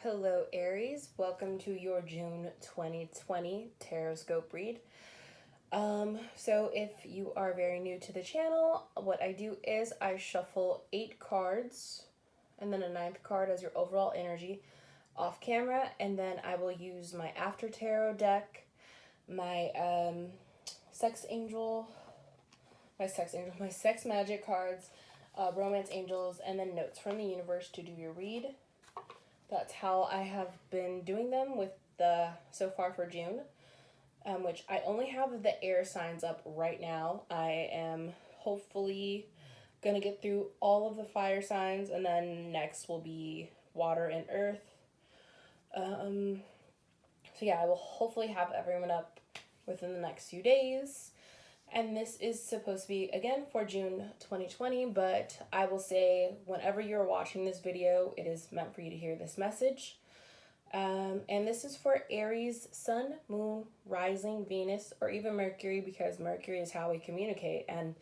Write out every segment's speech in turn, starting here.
Hello Aries, welcome to your June 2020 Taroscope read. So if you are very new to the channel, what I do is I shuffle 8 cards and then a 9th card as your overall energy off camera, and then I will use my After Tarot deck, my sex magic cards, romance angels, and then notes from the universe to do your read. That's how I have been doing them with the so far for June, which I only have the air signs up right now. I am hopefully gonna get through all of the fire signs, and then next will be water and earth. So yeah, I will hopefully have everyone up within the next few days. And this is supposed to be, again, for June 2020, but I will say whenever you're watching this video, it is meant for you to hear this message. And this is for Aries, Sun, Moon, Rising, Venus, or even Mercury, because Mercury is how we communicate, and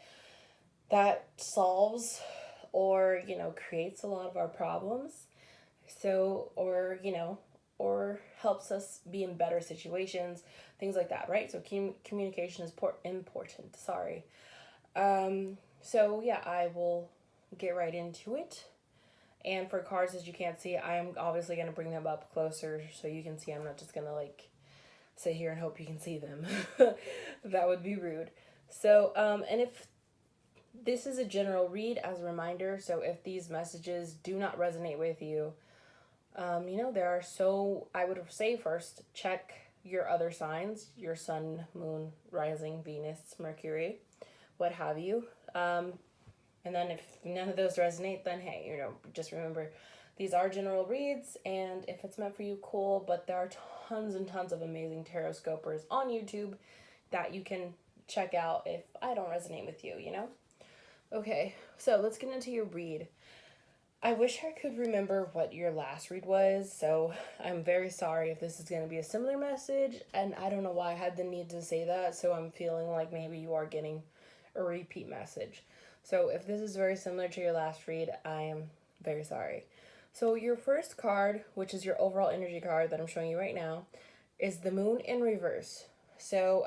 that solves or, creates a lot of our problems. So, or helps us be in better situations, things like that, right? So communication is important, sorry. So yeah, I will get right into it. And for cards, as you can't see, I am obviously going to bring them up closer so you can see. I'm not just going to sit here and hope you can see them. That would be rude. So, and if this is a general read as a reminder, so if these messages do not resonate with you, I would say first, check your other signs, your sun, moon, rising, Venus, Mercury, what have you. And then if none of those resonate, then hey, just remember these are general reads, and if it's meant for you, cool, but there are tons and tons of amazing tarot scopers on YouTube that you can check out if I don't resonate with you, Okay, so let's get into your read. I wish I could remember what your last read was, so I'm very sorry if this is going to be a similar message, and I don't know why I had the need to say that, so I'm feeling like maybe you are getting a repeat message. So if this is very similar to your last read, I am very sorry. So your first card, which is your overall energy card that I'm showing you right now, is the moon in reverse. So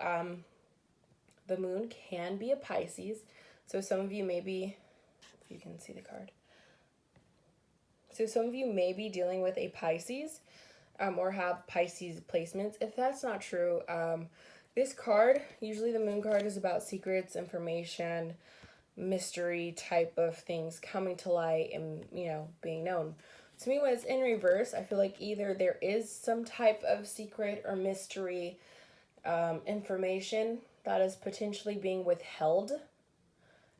the moon can be a Pisces, so some of you maybe, if you can see the card, so some of you may be dealing with a Pisces or have Pisces placements. If that's not true, this card, usually the moon card, is about secrets, information, mystery type of things coming to light and, being known. To me, when it's in reverse, I feel like either there is some type of secret or mystery information that is potentially being withheld.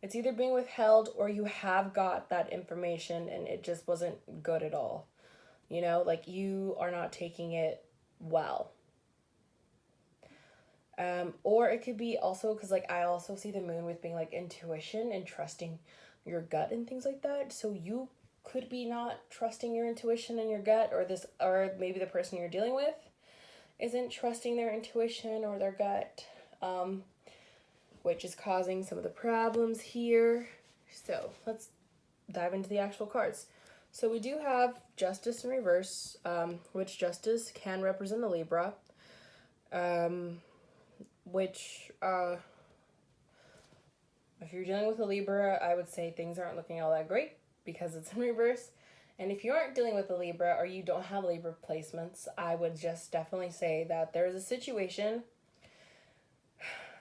It's either being withheld or you have got that information and it just wasn't good at all. You are not taking it well. Or it could be also because I also see the moon with being intuition and trusting your gut and things like that. So you could be not trusting your intuition and your gut, or maybe the person you're dealing with isn't trusting their intuition or their gut, which is causing some of the problems here. So let's dive into the actual cards. So we do have Justice in reverse, which Justice can represent a Libra, which if you're dealing with a Libra, I would say things aren't looking all that great because it's in reverse. And if you aren't dealing with a Libra or you don't have Libra placements, I would just definitely say that there's a situation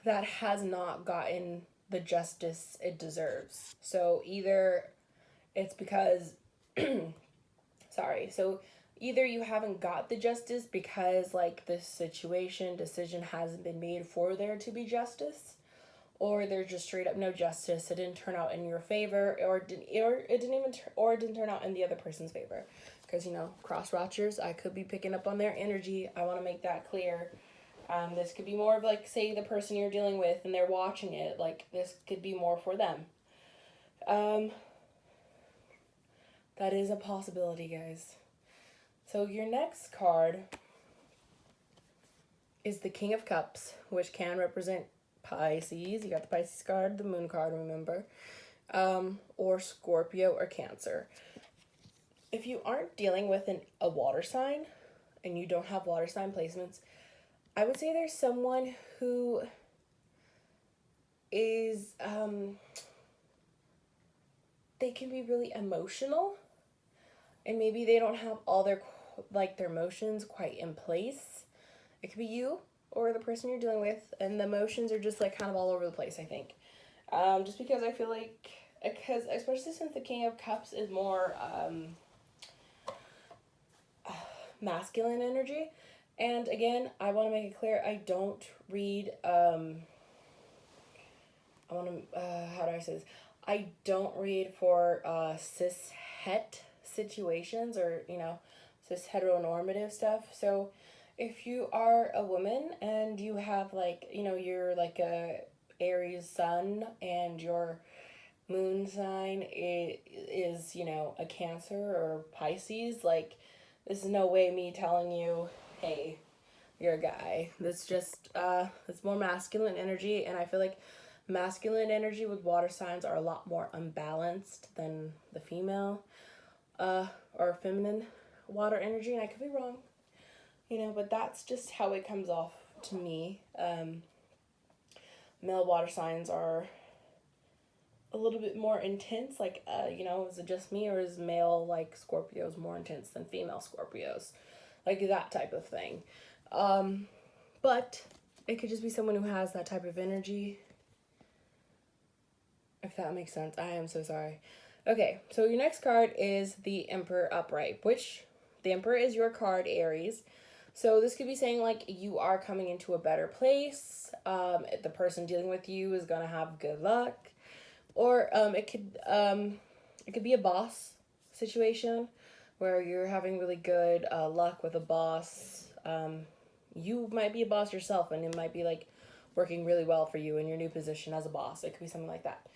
that has not gotten the justice it deserves. So either it's because, either you haven't got the justice because this decision hasn't been made for there to be justice, or there's just straight up no justice. It didn't turn out in your favor, or it didn't turn out in the other person's favor. Because cross watchers, I could be picking up on their energy. I want to make that clear. This could be more of say the person you're dealing with and they're watching it, this could be more for them. That is a possibility, guys. So your next card is the King of Cups, which can represent Pisces. You got the Pisces card, the moon card, remember, or Scorpio or Cancer. if you aren't dealing with a water sign and you don't have water sign placements, I would say there's someone who is, they can be really emotional, and maybe they don't have all their emotions quite in place. It could be you or the person you're dealing with, and the emotions are just like kind of all over the place, I think. Just because I feel like, because especially since the King of Cups is more masculine energy, and again, I want to make it clear, I don't read, I want to, how do I say this? I don't read for cis het situations, or, cis heteronormative stuff. So if you are a woman and you have you're like a Aries sun and your moon sign is a Cancer or Pisces, like, this is no way me telling you, hey, you're a guy. That's just it's more masculine energy, and I feel like masculine energy with water signs are a lot more unbalanced than the female or feminine water energy, and I could be wrong, but that's just how it comes off to me. Male water signs are a little bit more intense, is it just me, or is male Scorpios more intense than female Scorpios, like that type of thing. But it could just be someone who has that type of energy, if that makes sense. I am so sorry. Okay, so your next card is the Emperor upright, which the Emperor is your card, Aries. So this could be saying you are coming into a better place. The person dealing with you is gonna have good luck, or it could be a boss situation where you're having really good luck with a boss. You might be a boss yourself, and it might be working really well for you in your new position as a boss. It could be something like that.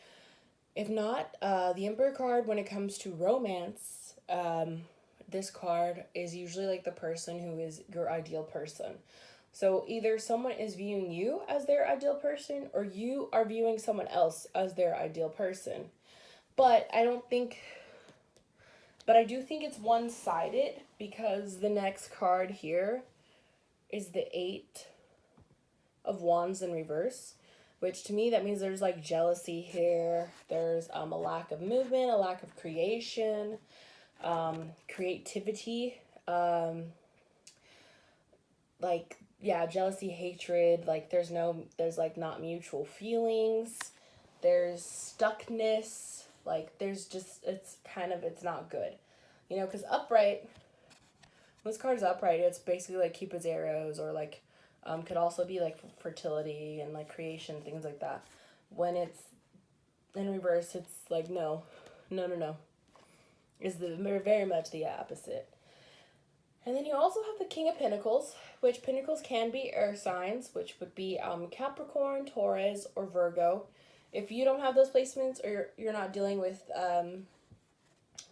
If not, the Emperor card, when it comes to romance, this card is usually the person who is your ideal person. So either someone is viewing you as their ideal person, or you are viewing someone else as their ideal person. But I do think it's one-sided, because the next card here is the Eight of Wands in reverse, which to me, that means there's jealousy here. There's a lack of movement, a lack of creation, creativity, jealousy, hatred, there's not mutual feelings, there's stuckness, there's just, it's not good, because upright, when this card is upright, it's basically Cupid's arrows, or could also be fertility and creation, things like that. When it's in reverse, it's no, is very much the opposite. And then you also have the King of Pentacles, which Pentacles can be air signs, which would be Capricorn, Taurus, or Virgo. If you don't have those placements, or you're not dealing with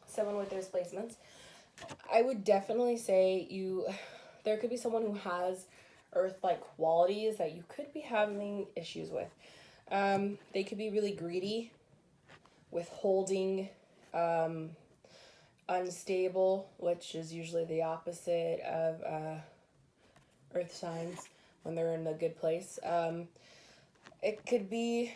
someone with those placements, I would definitely say there could be someone who has Earth-like qualities that you could be having issues with. They could be really greedy, withholding, unstable, which is usually the opposite of Earth signs when they're in a good place. It could be,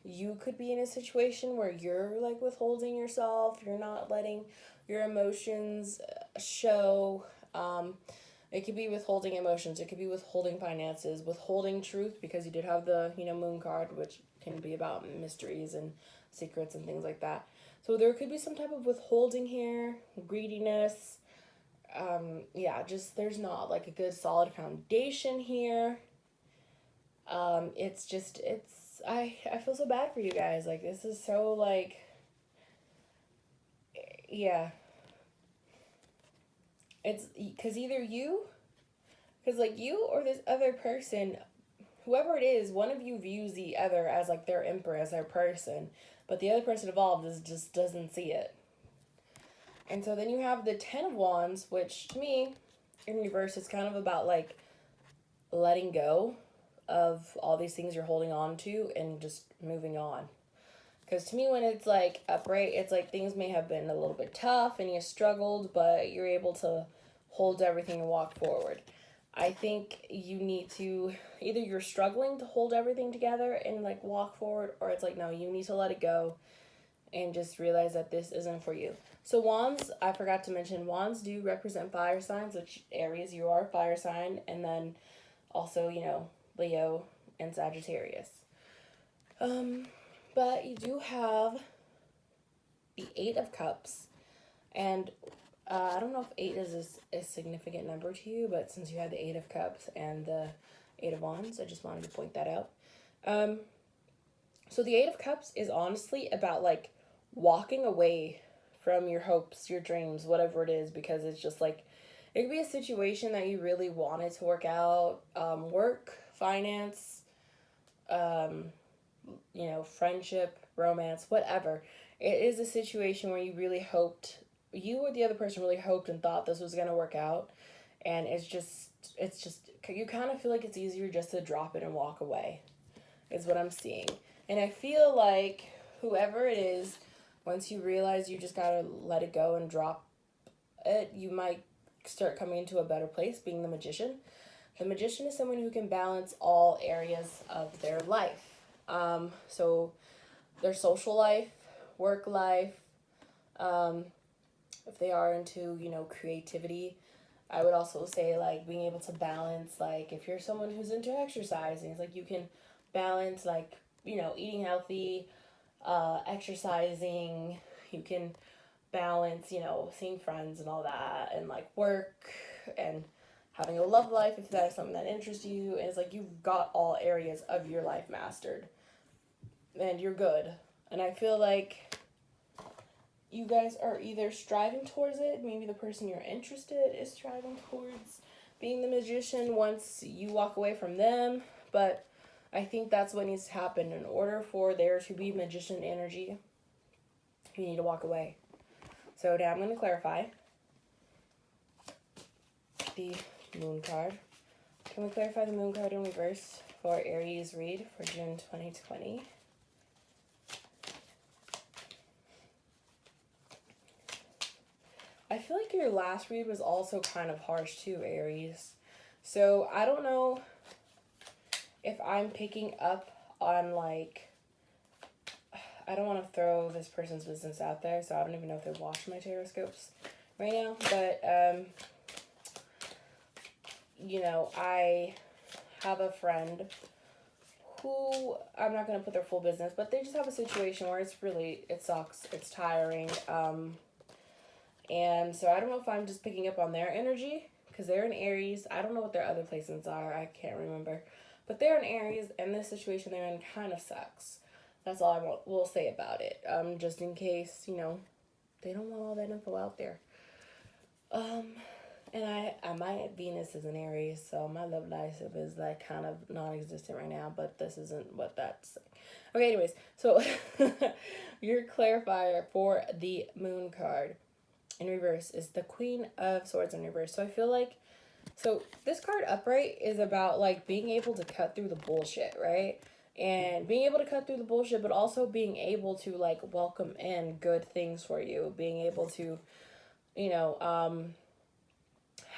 you could be in a situation where you're withholding yourself, you're not letting your emotions show. It could be withholding emotions, it could be withholding finances, withholding truth, because you did have the Moon card, which can be about mysteries and secrets and things like that. So there could be some type of withholding here, greediness. Just there's not a good solid foundation here. I feel so bad for you guys. This is so yeah. It's because either you or this other person, whoever it is, one of you views the other as their emperor, as their person, but the other person involved just doesn't see it. And so then you have the Ten of Wands, which to me, in reverse, is kind of about letting go of all these things you're holding on to and just moving on. Because to me, when it's like upright, it's like things may have been a little bit tough and you struggled, but you're able to hold everything and walk forward. I think you need to, either you're struggling to hold everything together and like walk forward, or it's like, no, you need to let it go and just realize that this isn't for you. So wands, I forgot to mention, wands do represent fire signs, which Aries, you are a fire sign, and then also, Leo and Sagittarius. But you do have the Eight of Cups, and I don't know if 8 is a significant number to you, but since you have the Eight of Cups and the Eight of Wands, I just wanted to point that out. So the Eight of Cups is honestly about like walking away from your hopes, your dreams, whatever it is, because it's just like, it could be a situation that you really wanted to work out, work, finance, friendship, romance, whatever. It is a situation where you really hoped, you or the other person really hoped and thought this was going to work out. And it's just, you kind of feel like it's easier just to drop it and walk away, is what I'm seeing. And I feel like whoever it is, once you realize you just got to let it go and drop it, you might start coming into a better place, being the Magician. The Magician is someone who can balance all areas of their life. So their social life, work life, if they are into, creativity. I would also say like being able to balance, like if you're someone who's into exercising, it's like you can balance like, eating healthy, exercising, you can balance, seeing friends and all that, and like work and having a love life if that is something that interests you. And it's like you've got all areas of your life mastered and you're good. And I feel like you guys are either striving towards it, maybe the person you're interested is striving towards being the Magician once you walk away from them, but I think that's what needs to happen. In order for there to be Magician energy, you need to walk away. So now I'm going to clarify the Moon card. Can we clarify the Moon card in reverse for Aries read for June 2020? I feel like your last read was also kind of harsh too, Aries. So I don't know if I'm picking up on like, I don't want to throw this person's business out there, so I don't even know if they watch my Taroscopes right now, but I have a friend who, I'm not going to put their full business, but they just have a situation where it sucks, it's tiring, and so I don't know if I'm just picking up on their energy, because they're in Aries. I don't know what their other placements are, I can't remember, but they're in Aries, and this situation they're in kind of sucks. That's all I will say about it, just in case, they don't want all that info out there. And my Venus is in Aries, so my love life is like kind of non-existent right now, but this isn't what that's. Okay, anyways, so your clarifier for the Moon card in reverse is the Queen of Swords in reverse. So I feel like, so this card upright is about like being able to cut through the bullshit, right? And being able to cut through the bullshit, but also being able to like welcome in good things for you, being able to,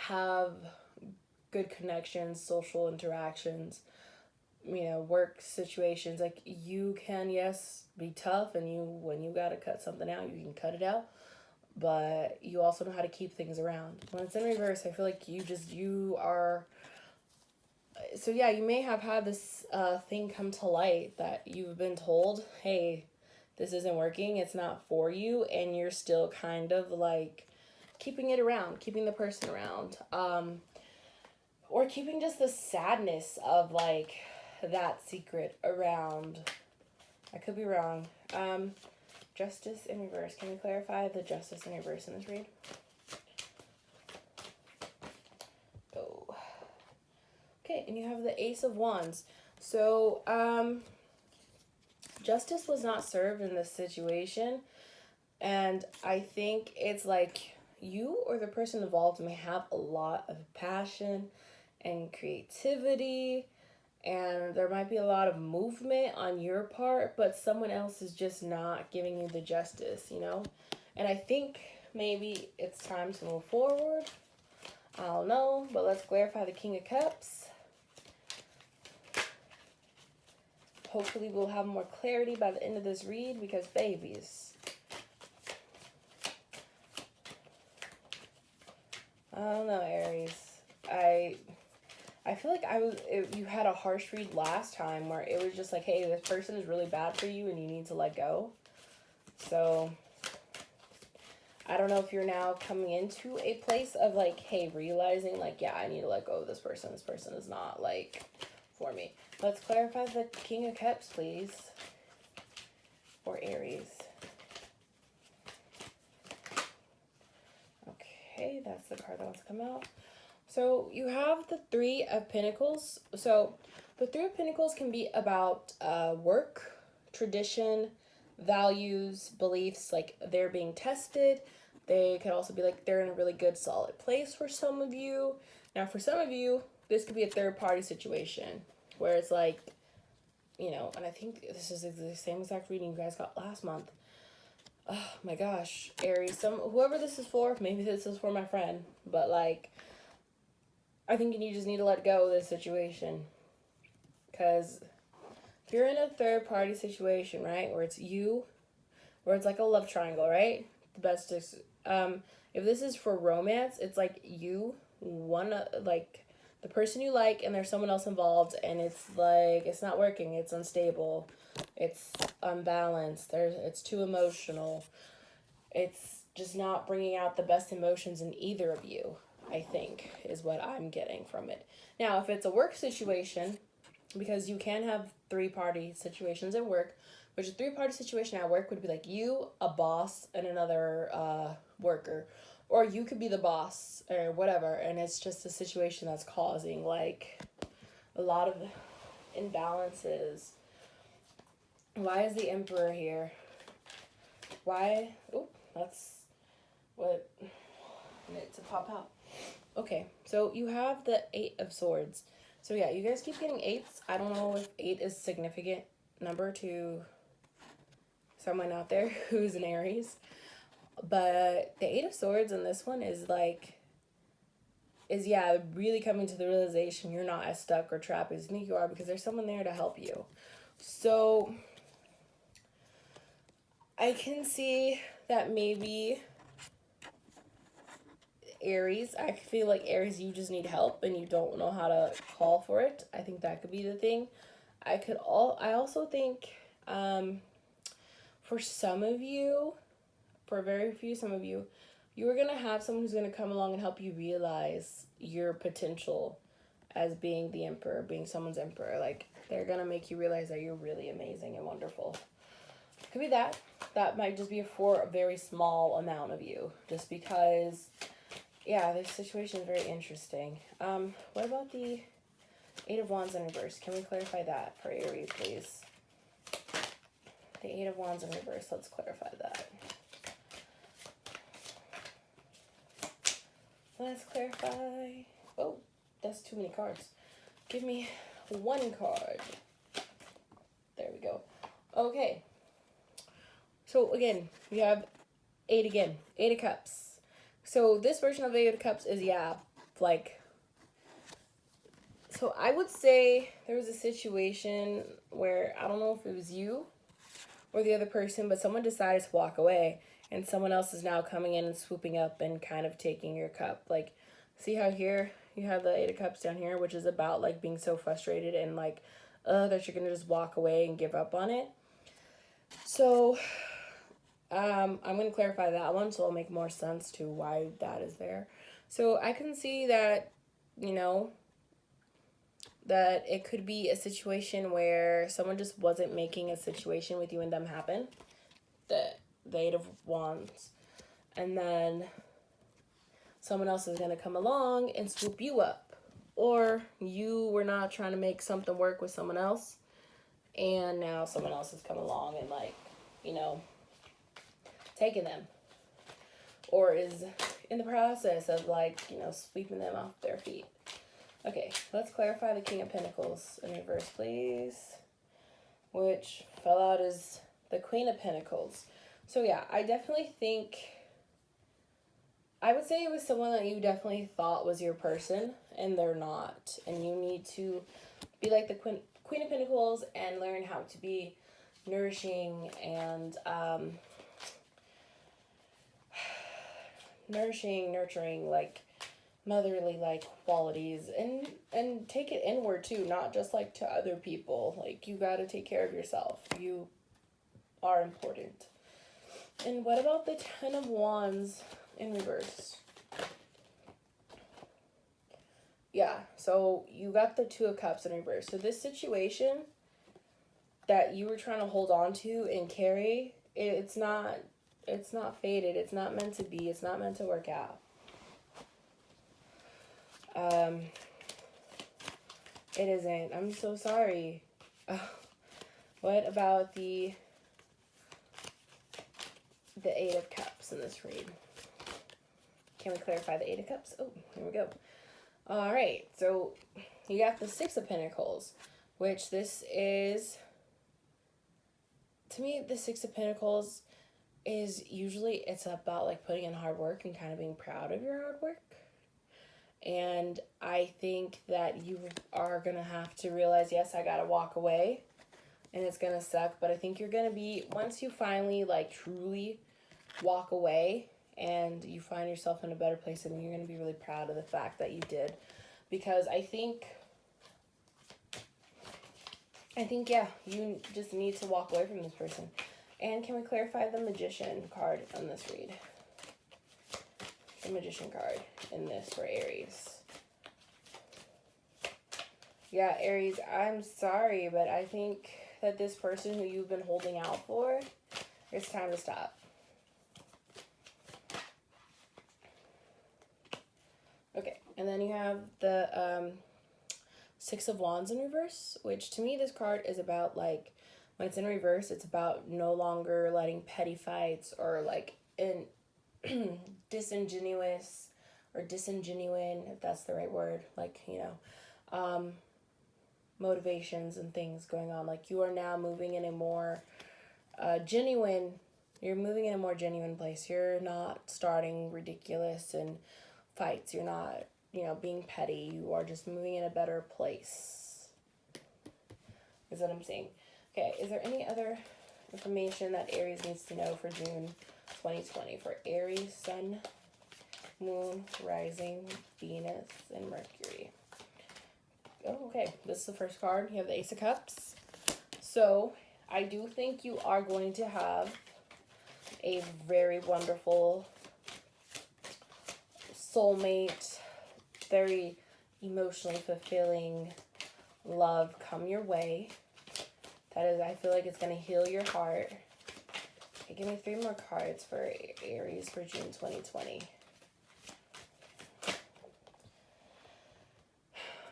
have good connections, social interactions, work situations. Like you can, yes, be tough, and when you gotta cut something out, you can cut it out, but you also know how to keep things around. When it's in reverse, I feel like you are, so yeah, you may have had this thing come to light that you've been told, hey, this isn't working, it's not for you, and you're still kind of like keeping it around, keeping the person around, or keeping just the sadness of like that secret around. I could be wrong. Justice in reverse. Can we clarify the Justice in reverse in this read? Oh. Okay, and you have the Ace of Wands. So, justice was not served in this situation, and I think it's like you or the person involved may have a lot of passion and creativity and there might be a lot of movement on your part, but someone else is just not giving you the justice, you know? And I think maybe it's time to move forward. I don't know, but let's clarify the King of Cups. Hopefully we'll have more clarity by the end of this read, because babies, I don't know, Aries. I feel like you had a harsh read last time where it was just like, hey, this person is really bad for you and you need to let go. So I don't know if you're now coming into a place of like, hey, realizing like, yeah, I need to let go of this person. This person is not like for me. Let's clarify the King of Cups, please, for Aries. Okay, that's the card that wants to come out. So you have the Three of Pentacles. So the Three of Pentacles can be about work, tradition, values, beliefs, like they're being tested. They could also be like they're in a really good, solid place for some of you. Now, for some of you, this could be a third-party situation where it's like, you know, and I think this is the same exact reading you guys got last month. Oh my gosh, Aries, whoever this is for, maybe this is for my friend, but like, I think you just need to let go of this situation. Because if you're in a third-party situation, right, where it's you, where it's like a love triangle, right? The best is, if this is for romance, it's like you, like the person you like, and there's someone else involved, and it's like, it's not working, it's unstable, it's unbalanced, it's too emotional, it's just not bringing out the best emotions in either of you, I think, is what I'm getting from it. Now, if it's a work situation, because you can have three-party situations at work, which a three-party situation at work would be like you, a boss, and another worker. Or you could be the boss or whatever, and it's just a situation that's causing like a lot of imbalances. Why is the Emperor here? Why? Oh, that's what needs to pop out. Okay, so you have the Eight of Swords. So yeah, you guys keep getting eights. I don't know if 8 is a significant number to someone out there who's an Aries. But the Eight of Swords in this one is yeah, really coming to the realization you're not as stuck or trapped as you think you are, because there's someone there to help you. So I can see that maybe Aries, I feel like Aries, you just need help and you don't know how to call for it. I think that could be the thing. I also think for some of you, for very few, some of you, you are going to have someone who's going to come along and help you realize your potential as being the Emperor, being someone's Emperor. Like, they're going to make you realize that you're really amazing and wonderful. Could be that. That might just be for a very small amount of you. Just because, yeah, this situation is very interesting. What about the Eight of Wands in reverse? Can we clarify that for Aries, please? The Eight of Wands in reverse. Let's clarify that. Let's clarify. Oh, that's too many cards. Give me one card. There we go. Okay. So again, we have 8 again. 8 of Cups. So this version of 8 of Cups is, yeah, like... So I would say there was a situation where, I don't know if it was you or the other person, but someone decided to walk away. And someone else is now coming in and swooping up and kind of taking your cup. Like, see how here you have the Eight of Cups down here, which is about, like, being so frustrated and, like, that you're going to just walk away and give up on it. So, I'm going to clarify that one so it'll make more sense to why that is there. So, I can see that, you know, that it could be a situation where someone just wasn't making a situation with you and them happen. The Eight of Wands, and then someone else is going to come along and swoop you up, or you were not trying to make something work with someone else, and now someone else has come along and, like, you know, taken them, or is in the process of, like, you know, sweeping them off their feet. Okay, let's clarify the King of Pentacles in reverse, please. Which fell out as the Queen of Pentacles. So yeah, I definitely think, I would say it was someone that you definitely thought was your person, and they're not. And you need to be like the Queen of Pentacles and learn how to be nourishing and nurturing, like motherly like qualities, and take it inward too, not just like to other people. Like, you got to take care of yourself. You are important. And what about the Ten of Wands in reverse? Yeah, so you got the Two of Cups in reverse. So this situation that you were trying to hold on to and carry, it's not fated. It's not meant to be. It's not meant to work out. It isn't. I'm so sorry. What about the Eight of Cups in this read? Can we clarify the Eight of Cups? Oh, here we go. All right, so you got the Six of Pentacles, which this is, to me, the Six of Pentacles is usually, it's about like putting in hard work and kind of being proud of your hard work. And I think that you are going to have to realize, yes, I got to walk away and it's going to suck. But I think you're going to be, once you finally like truly walk away and you find yourself in a better place, and you're going to be really proud of the fact that you did. Because I think, yeah, you just need to walk away from this person. And can we clarify the Magician card on this read? The Magician card in this for Aries. Yeah, Aries, I'm sorry, but I think that this person who you've been holding out for, it's time to stop. Okay, and then you have the Six of Wands in reverse, which to me this card is about, like, when it's in reverse, it's about no longer letting petty fights or like disingenuous or disingenuine, if that's the right word, like, you know, motivations and things going on. Like, you are now moving in a more genuine, you're moving in a more genuine place. You're not starting ridiculous and fights. You're not, you know, being petty. You are just moving in a better place, is what I'm saying. Okay, is there any other information that Aries needs to know for June 2020 for Aries, Sun, Moon, Rising, Venus, and Mercury? Oh, okay, this is the first card. You have the Ace of Cups. So I do think you are going to have a very wonderful soulmate, very emotionally fulfilling love come your way. That is, I feel like it's going to heal your heart. Okay, give me 3 more cards for Aries for June 2020.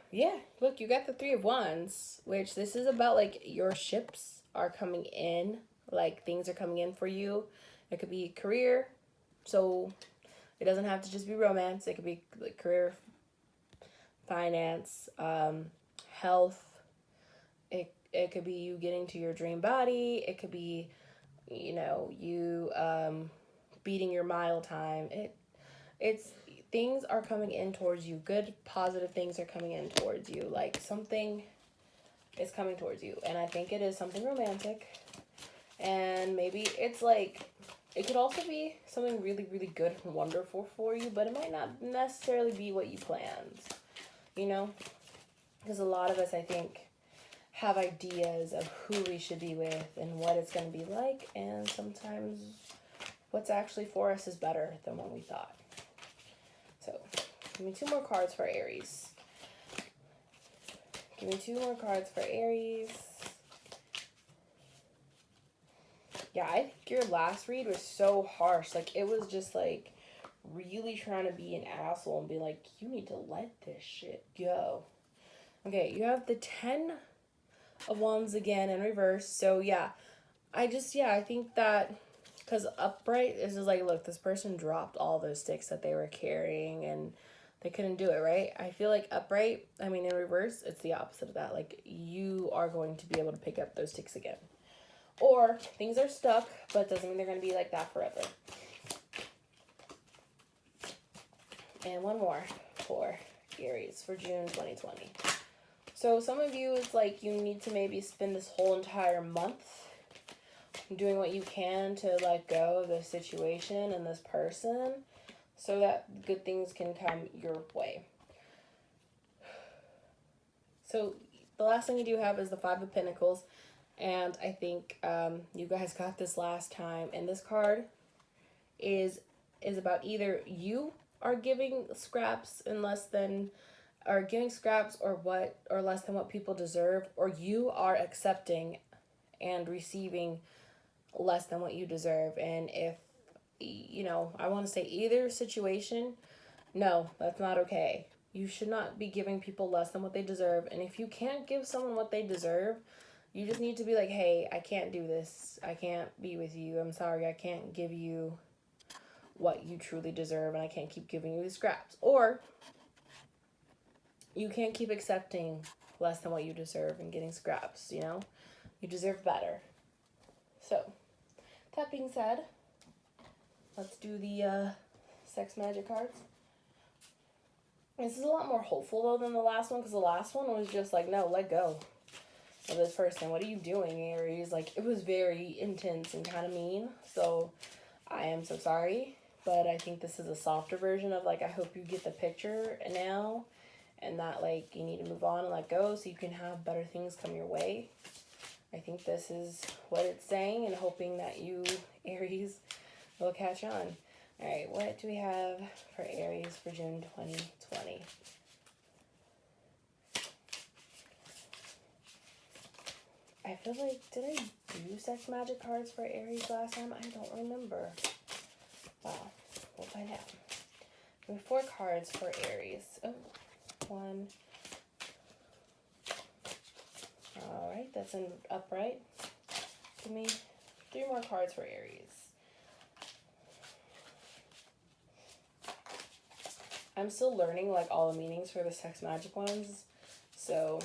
Yeah, look, you got the Three of Wands, which this is about, like, your ships are coming in. Like, things are coming in for you. It could be career, so it doesn't have to just be romance. It could be like career, finance, health. It could be you getting to your dream body. It could be, you know, you beating your mile time. It's things are coming in towards you. Good, positive things are coming in towards you. Like, something is coming towards you. And I think it is something romantic. And maybe it's like, it could also be something really, really good and wonderful for you, but it might not necessarily be what you planned, you know? Because a lot of us, I think, have ideas of who we should be with and what it's going to be like, and sometimes what's actually for us is better than what we thought. So, give me 2 more cards for Aries. Give me 2 more cards for Aries. Yeah, I think your last read was so harsh. Like, it was just, like, really trying to be an asshole and be like, you need to let this shit go. Okay, you have the 10 of Wands again in reverse. So, yeah, I think that, because upright is just like, look, this person dropped all those sticks that they were carrying, and they couldn't do it, right? I feel like upright, I mean, in reverse, it's the opposite of that. Like, you are going to be able to pick up those ticks again. Or things are stuck, but doesn't mean they're going to be like that forever. And one more for Aries for June 2020. So some of you, it's like you need to maybe spend this whole entire month doing what you can to let go of this situation and this person so that good things can come your way. So the last thing you do have is the Five of Pentacles. And I think you guys got this last time. And this card is about either you are giving scraps and less than, or giving scraps or less than what people deserve, or you are accepting and receiving less than what you deserve. And if, you know, I want to say either situation, no, that's not okay. You should not be giving people less than what they deserve. And if you can't give someone what they deserve, you just need to be like, hey, I can't do this. I can't be with you. I'm sorry. I can't give you what you truly deserve, and I can't keep giving you the scraps. Or you can't keep accepting less than what you deserve and getting scraps, you know? You deserve better. So, that being said, let's do the sex magic cards. This is a lot more hopeful, though, than the last one, because the last one was just like, no, let go of this person. What are you doing, Aries? Like, it was very intense and kind of mean, so I am so sorry. But I think this is a softer version of, like, I hope you get the picture now, and that, like, you need to move on and let go so you can have better things come your way. I think this is what it's saying, and hoping that you, Aries, will catch on. All right, what do we have for Aries for June 2020? I feel like, did I do sex magic cards for Aries last time? I don't remember. Wow, we'll find out. We have 4 cards for Aries. Oh, 1. All right, that's an upright. Give me 3 more cards for Aries. I'm still learning, like, all the meanings for the sex magic ones. So,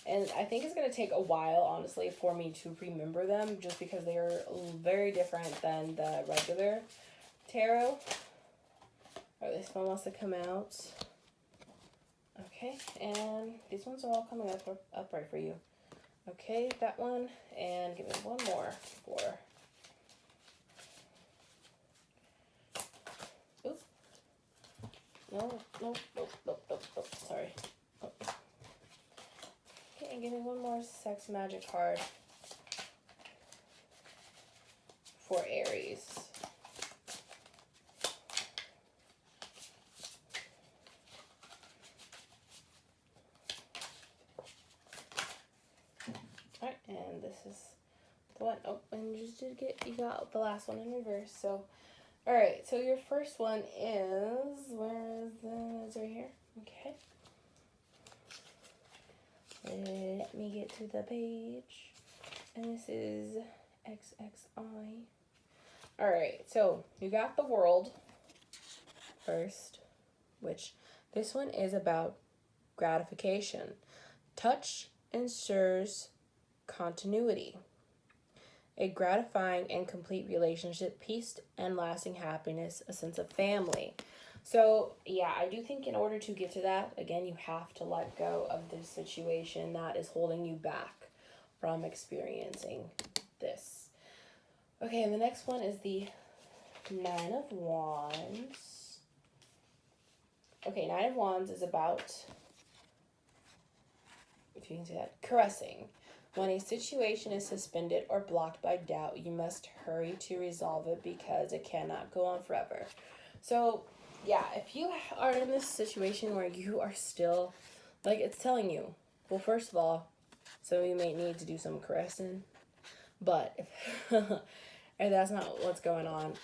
and I think it's going to take a while, honestly, for me to remember them, just because they are very different than the regular tarot. Or this one wants to come out. Okay, and these ones are all coming up upright for you. Okay, that one, and give me one more for... Oop. No, sorry. Oh. Okay, and give me one more sex magic card for Aries. Alright, and this is the one. Oh, and you got the last one in reverse. So, alright, so your first one is, it's right here. Okay. Let me get to the page. And this is XXI. Alright, so you got the World first, which this one is about gratification. Touch ensures continuity. A gratifying and complete relationship, peace and lasting happiness, a sense of family. So, yeah, I do think in order to get to that, again, you have to let go of this situation that is holding you back from experiencing this. Okay, and the next one is the 9 of Wands. Okay, 9 of Wands is about, if you can see that, caressing. When a situation is suspended or blocked by doubt, you must hurry to resolve it because it cannot go on forever. So, yeah, if you are in this situation where you are still, like, it's telling you, well, first of all, some of you may need to do some caressing, but if that's not what's going on,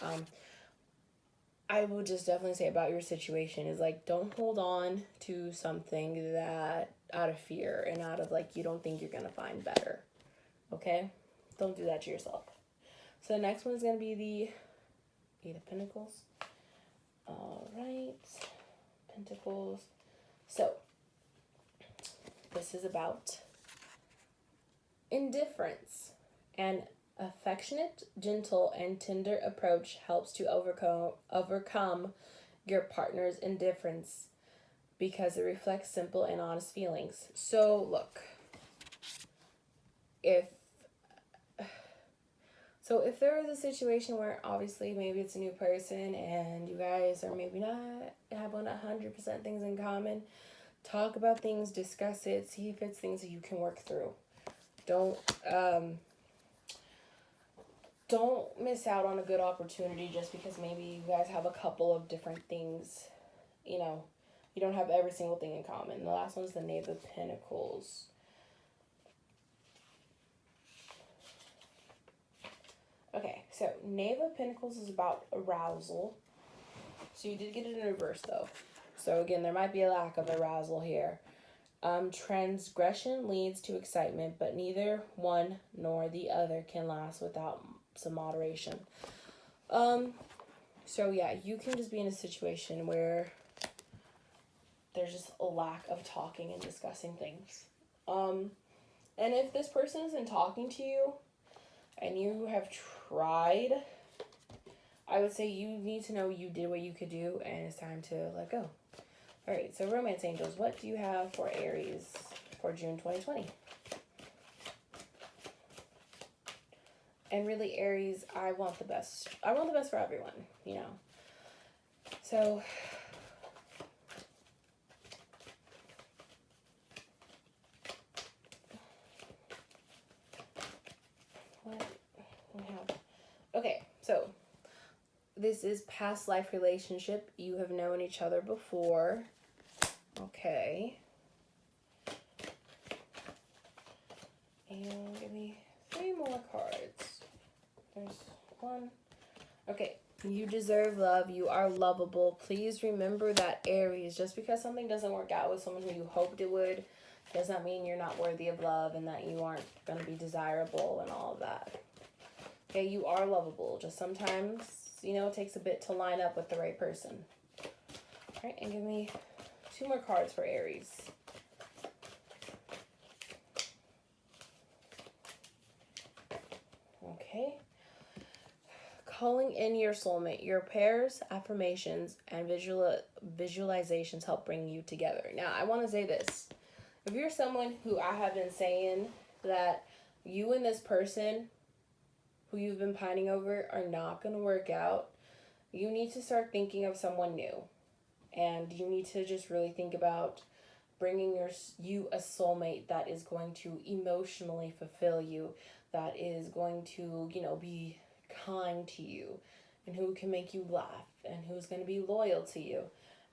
I would just definitely say about your situation is, like, don't hold on to something that out of fear and out of, like, you don't think you're going to find better. Okay? Don't do that to yourself. So the next one is going to be the 8 of Pentacles. All right. Pentacles. So, this is about indifference. An affectionate, gentle, and tender approach helps to overcome your partner's indifference because it reflects simple and honest feelings. So, look, if there is a situation where obviously maybe it's a new person and you guys are maybe not having 100% things in common, talk about things, discuss it, see if it's things that you can work through. Don't miss out on a good opportunity just because maybe you guys have a couple of different things. You know, you don't have every single thing in common. The last one's the Knave of Pentacles. Okay, so Knave of Pentacles is about arousal. So you did get it in reverse though. So again, there might be a lack of arousal here. Transgression leads to excitement, but neither one nor the other can last without some moderation. So yeah, you can just be in a situation where there's just a lack of talking and discussing things. And if this person isn't talking to you and you have tried, I would say you need to know you did what you could do and it's time to let go. All right, so Romance Angels, what do you have for Aries for June 2020? And really, Aries, I want the best. I want the best for everyone, you know. So, what we have? Okay, so this is past life relationship. You have known each other before. Okay. And give me 3 more cards. There's 1. Okay. You deserve love. You are lovable. Please remember that, Aries. Just because something doesn't work out with someone who you hoped it would does not mean you're not worthy of love and that you aren't going to be desirable and all of that. Okay, you are lovable. Just sometimes, you know, it takes a bit to line up with the right person. All right, and give me 2 more cards for Aries. Okay. Calling in your soulmate. Your prayers, affirmations, and visualizations help bring you together. Now, I want to say this. If you're someone who I have been saying that you and this person who you've been pining over are not going to work out, you need to start thinking of someone new. And you need to just really think about bringing you a soulmate that is going to emotionally fulfill you, that is going to, you know, be kind to you, and who can make you laugh, and who's going to be loyal to you,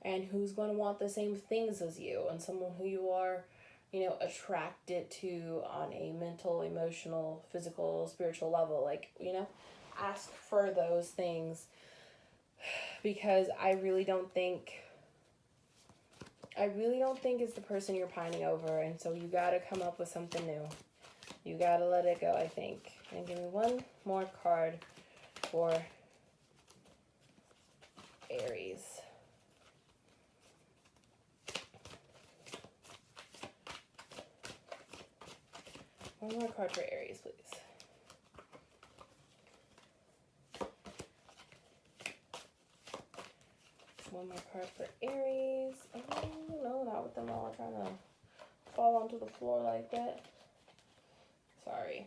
and who's going to want the same things as you, and someone who you are, you know, attracted to on a mental, emotional, physical, spiritual level. Like, you know, ask for those things, because I really don't think it's the person you're pining over, and so you gotta come up with something new. You gotta let it go, I think. And give me 1 more card for Aries. One more card for Aries, please. One more card for Aries. Oh, no, not with them all trying to fall onto the floor like that. Sorry.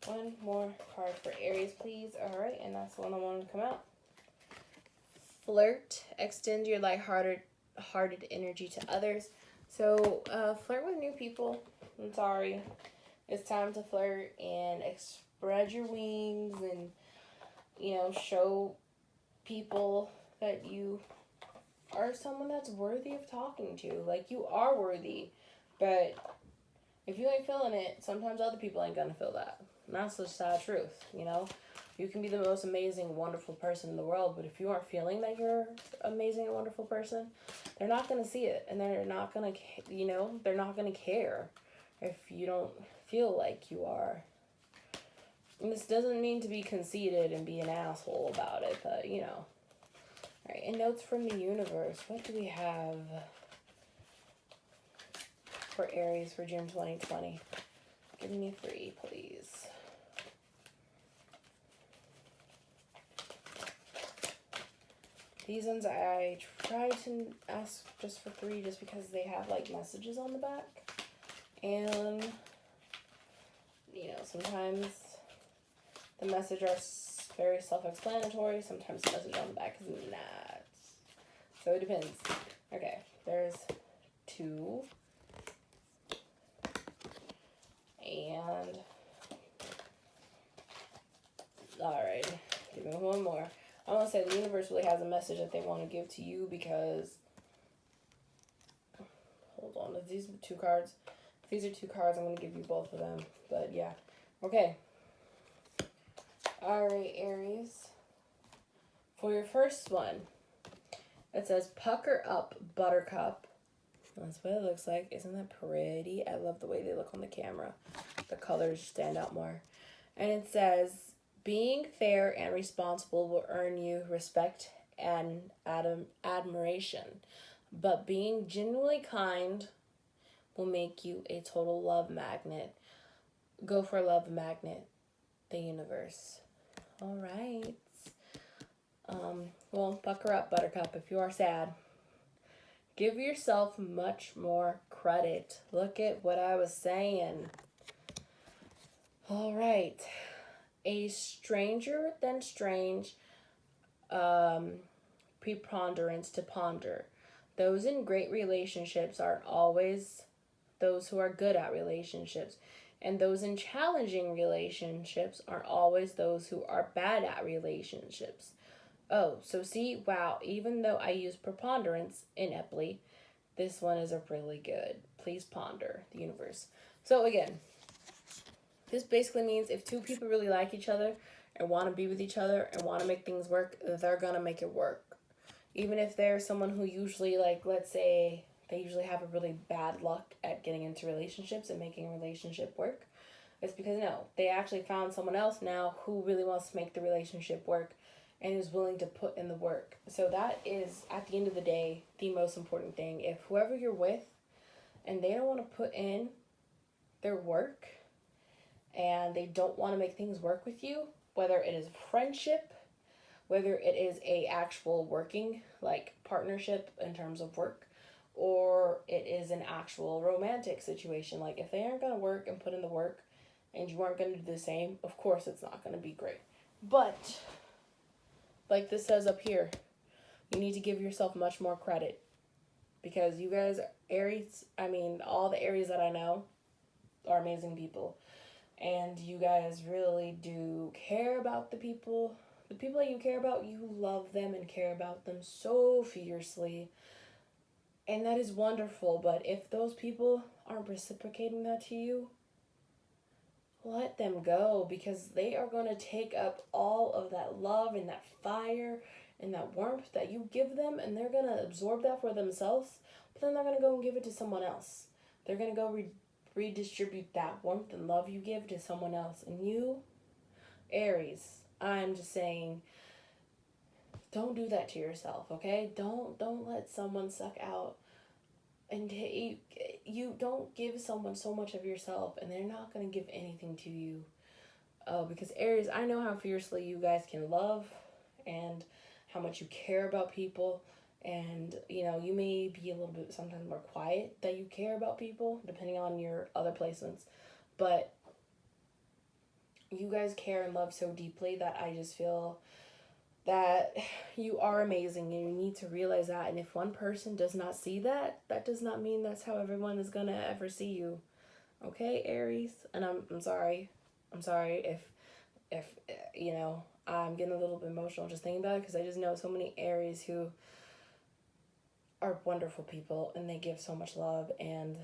One more card for Aries, please. All right, and that's the one I wanted to come out. Flirt. Extend your lighthearted energy to others. So, flirt with new people. I'm sorry. It's time to flirt and spread your wings and, you know, show people that you are someone that's worthy of talking to. Like, you are worthy, but if you ain't feeling it, sometimes other people ain't gonna feel that. And that's the sad truth, you know? You can be the most amazing, wonderful person in the world, but if you aren't feeling that you're an amazing and wonderful person, they're not gonna see it, and they're not gonna, you know, they're not gonna care if you don't feel like you are. And this doesn't mean to be conceited and be an asshole about it, but, you know. Alright, and notes from the universe. What do we have for Aries for June 2020? Give me 3, please. These ones I try to ask just for 3 just because they have like messages on the back. And, you know, sometimes the messages are very self-explanatory. Sometimes the message on the back is not. So it depends. Okay, there's 2. And, alright, give me 1 more. I want to say the universe really has a message that they want to give to you because, hold on, are these 2 cards? If these are 2 cards, I'm going to give you both of them, but yeah. Okay. Alright, Aries. For your first one, it says, pucker up, buttercup. That's what it looks like. Isn't that pretty? I love the way they look on the camera. The colors stand out more. And it says, being fair and responsible will earn you respect and admiration. But being genuinely kind will make you a total love magnet. Go for a love magnet, the universe. All right. Well, pucker up, buttercup, if you are sad. Give yourself much more credit. Look at what I was saying. All right. A stranger than strange preponderance to ponder. Those in great relationships aren't always those who are good at relationships. And those in challenging relationships aren't always those who are bad at relationships. Oh, so see, wow, even though I use preponderance ineptly, this one is a really good. Please ponder, the universe. So again, this basically means if 2 people really like each other and want to be with each other and want to make things work, they're going to make it work. Even if there's someone who usually, like, let's say, they usually have a really bad luck at getting into relationships and making a relationship work. It's because, no, they actually found someone else now who really wants to make the relationship work and is willing to put in the work. So that is, at the end of the day, the most important thing. If whoever you're with and they don't want to put in their work and they don't want to make things work with you, whether it is friendship, whether it is a actual working, like, partnership in terms of work, or it is an actual romantic situation. Like, if they aren't going to work and put in the work and you aren't going to do the same, of course it's not going to be great. But, like this says up here, you need to give yourself much more credit. Because you guys, Aries, I mean, all the Aries that I know are amazing people. And you guys really do care about the people. The people that you care about, you love them and care about them so fiercely. And that is wonderful. But if those people aren't reciprocating that to you, let them go, because they are going to take up all of that love and that fire and that warmth that you give them, and they're going to absorb that for themselves, but then they're going to go and give it to someone else. They're going to go redistribute that warmth and love you give to someone else. And you, Aries, I'm just saying, don't do that to yourself, okay? Don't let someone suck out. And you don't give someone so much of yourself, and they're not going to give anything to you. Oh, because Aries, I know how fiercely you guys can love and how much you care about people. And, you know, you may be a little bit sometimes more quiet that you care about people, depending on your other placements. But you guys care and love so deeply that I just feel that you are amazing, and you need to realize that. And if one person does not see that, that does not mean that's how everyone is going to ever see you. Okay, Aries? And I'm sorry. I'm sorry if you know, I'm getting a little bit emotional just thinking about it, because I just know so many Aries who are wonderful people and they give so much love. And,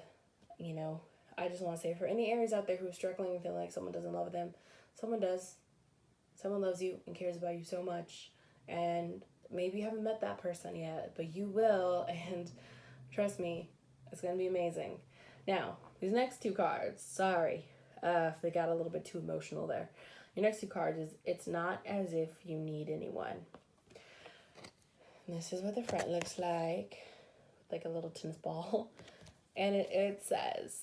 you know, I just want to say, for any Aries out there who is struggling and feeling like someone doesn't love them, someone does. Someone loves you and cares about you so much, and maybe you haven't met that person yet, but you will, and trust me, it's going to be amazing. Now, these next 2 cards, sorry if they got a little bit too emotional there. Your next two cards is it's not as if you need anyone. And this is what the front looks like a little tennis ball. And it says,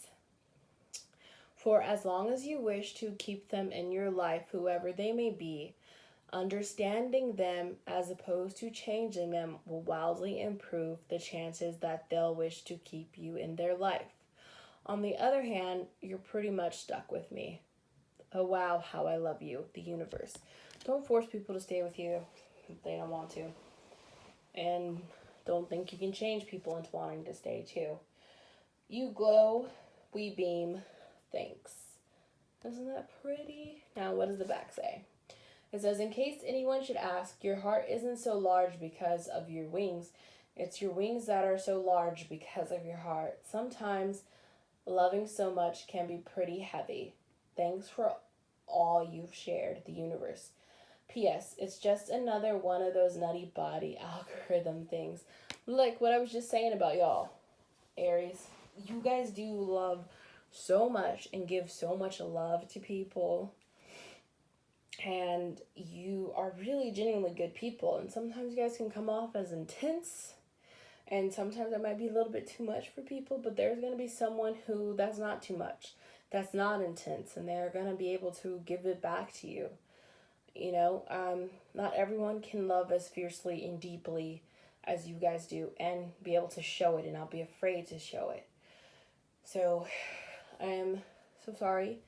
for as long as you wish to keep them in your life, whoever they may be, understanding them as opposed to changing them will wildly improve the chances that they'll wish to keep you in their life. On the other hand, you're pretty much stuck with me. Oh wow, how I love you, the universe. Don't force people to stay with you if they don't want to. And don't think you can change people into wanting to stay too. You glow, we beam, thanks. Isn't that pretty? Now, what does the back say? It says, in case anyone should ask, your heart isn't so large because of your wings. It's your wings that are so large because of your heart. Sometimes loving so much can be pretty heavy. Thanks for all you've shared, the universe. P.S. It's just another one of those nutty body algorithm things. Like what I was just saying about y'all, Aries. You guys do love so much and give so much love to people. And you are really genuinely good people. And sometimes you guys can come off as intense. And sometimes that might be a little bit too much for people. But there's going to be someone who that's not too much. That's not intense. And they're going to be able to give it back to you. You know, not everyone can love as fiercely and deeply as you guys do. And be able to show it and not be afraid to show it. So, I am so sorry.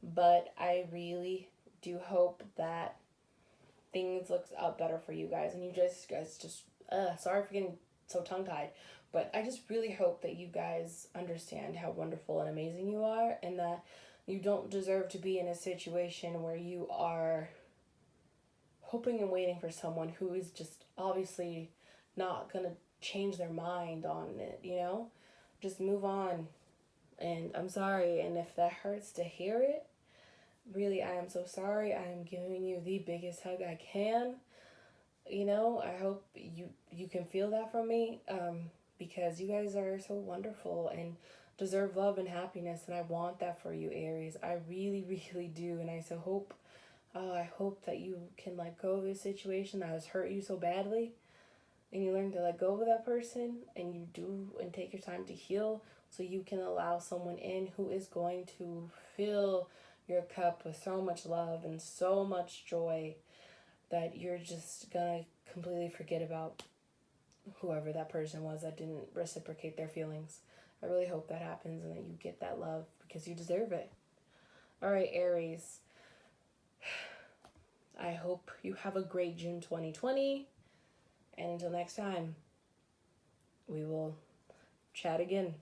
But I really do hope that things looks out better for you guys, and you guys just sorry for getting so tongue-tied, but I just really hope that you guys understand how wonderful and amazing you are, and that you don't deserve to be in a situation where you are hoping and waiting for someone who is just obviously not gonna change their mind on it, you know. Just move on. And I'm sorry, and if that hurts to hear it, really, I am so sorry. I am giving you the biggest hug I can. You know, I hope you can feel that from me, because you guys are so wonderful and deserve love and happiness, and I want that for you, Aries. I really, really do, and I hope that you can let go of this situation that has hurt you so badly, and you learn to let go of that person, and you do and take your time to heal, so you can allow someone in who is going to fill your cup with so much love and so much joy that you're just gonna completely forget about whoever that person was that didn't reciprocate their feelings. I really hope that happens and that you get that love because you deserve it. All right, Aries. I hope you have a great June 2020. And until next time, we will chat again.